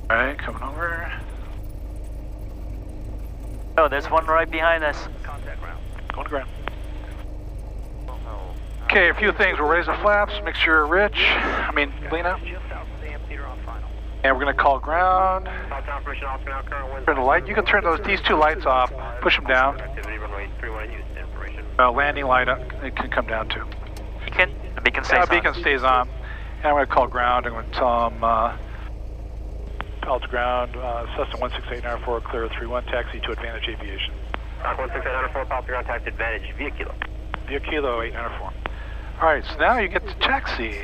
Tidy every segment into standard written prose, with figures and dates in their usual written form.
Alright, coming over. Oh, there's one right behind us. Contact ground. Going to ground. Okay, a few things. We'll raise the flaps, make sure Rich, Lena. Just south of the amphitheater on final. And we're going to call ground. Southbound permission, Oscar now, current winds. Turn the light. You can turn these two lights off. Push them down. Activity runway 31 use information. Landing light, it can come down too. Beacon? The beacon stays on. Beacon stays on. And I'm going to call ground. I'm going to tell them, Alto ground, Cessna 172S G1000, clear 31, taxi to Advantage Aviation. 16894, Palo ground, taxi Advantage, via kilo. Via kilo 894. Alright, so now you get to taxi.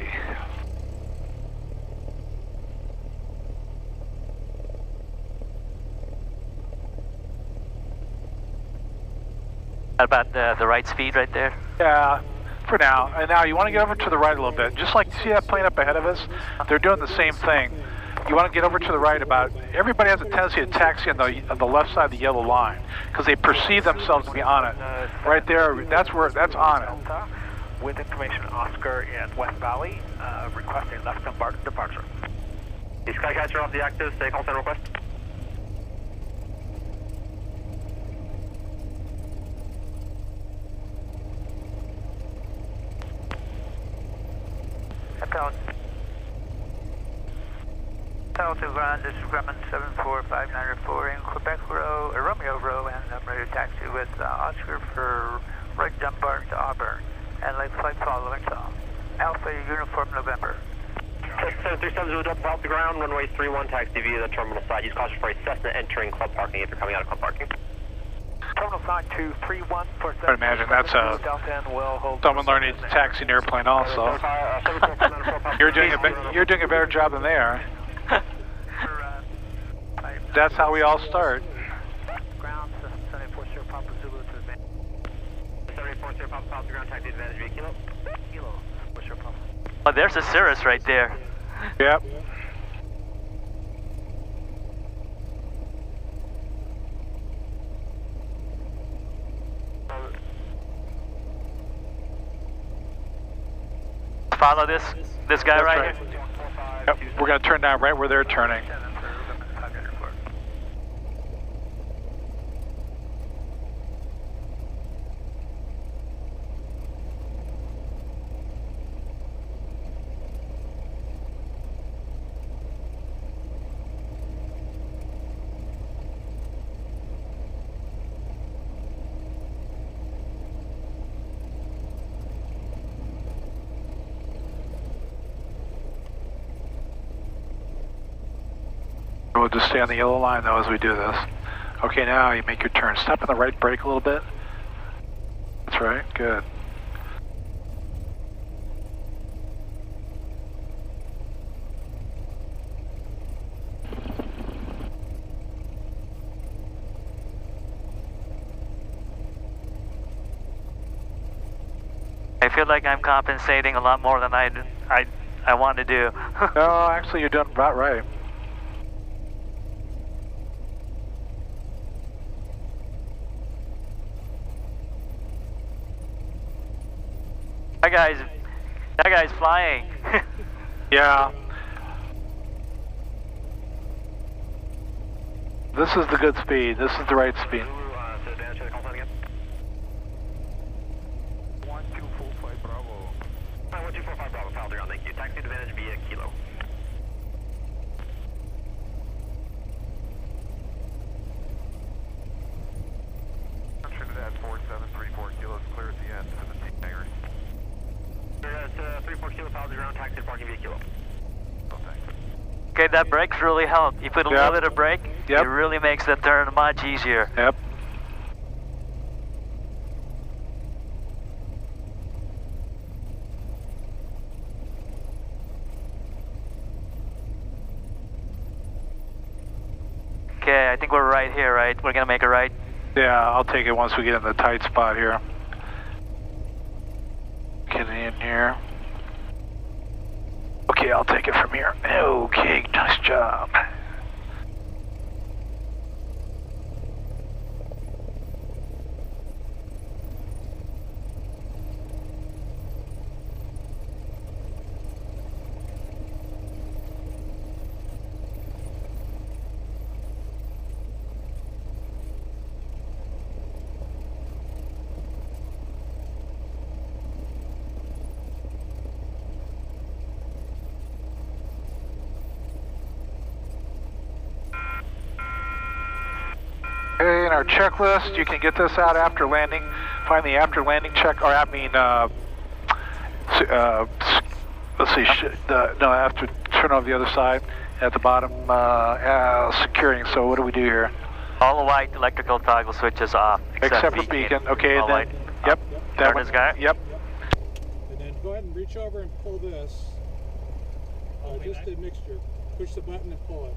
How about the right speed right there? Yeah, for now. And now you want to get over to the right a little bit. Just like, see that plane up ahead of us? They're doing the same thing. You want to get over to the right about, everybody has a tendency to taxi on the left side of the yellow line because they perceive themselves to be on it. Right there, that's on it. With information, Oscar in West Valley, requesting left departure. The Skycatcher off the active, stay call center request. Alto ground, this is Grumman 74594 in Quebec Row, Romeo Row, and I'm ready to taxi with Oscar for right Dunbar to Auburn, and late flight following to Alpha Uniform November. 737 up off the ground, runway 31, taxi via the terminal side. Use caution for a Cessna entering club parking if you're coming out of club parking. Terminal side 231 for I imagine that's someone learning to taxi an airplane also. You're doing a better job than they are. That's how we all start. Ground 740 Papa Zulu to Advantage. 740 Papa ground, taxi Advantage via kilo. Kilo, what's your Papa? Oh, there's a Cirrus right there. Yep. Follow this guy That's right right. here. Yep. We're going to turn down right where they're turning. We'll just stay on the yellow line though as we do this. Okay, now you make your turn. Step on the right brake a little bit. That's right, good. I feel like I'm compensating a lot more than I want to do. No, actually you're doing about right. That guy's flying. Yeah. This is the good speed. This is the right speed. 1245 Bravo. 1245 Bravo, Palo ground, thank you. Taxi Advantage via kilo. Trinidad 4734 kilos, clear at the end for the seat hangar. 34 kilo, Palo ground, taxi to parking via kilo. Oh, thanks. Okay, that brakes really help. You put a little bit of brake, it really makes the turn much easier. Yep. Okay, I think we're right here, right? We're gonna make a right. Yeah, I'll take it once we get in the tight spot here. Getting in here. Okay, I'll take it from here. Okay, nice job. in our checklist. You can get this out after landing. Find the after landing check, or I mean, let's see, no, I have to turn over the other side at the bottom, securing. So what do we do here? All the white electrical toggle switches off. Except for beacon. Okay, all then, white. yep. That Turn this guy? Yep. And then go ahead and reach over and pull this. Just a mixture. Push the button and pull it.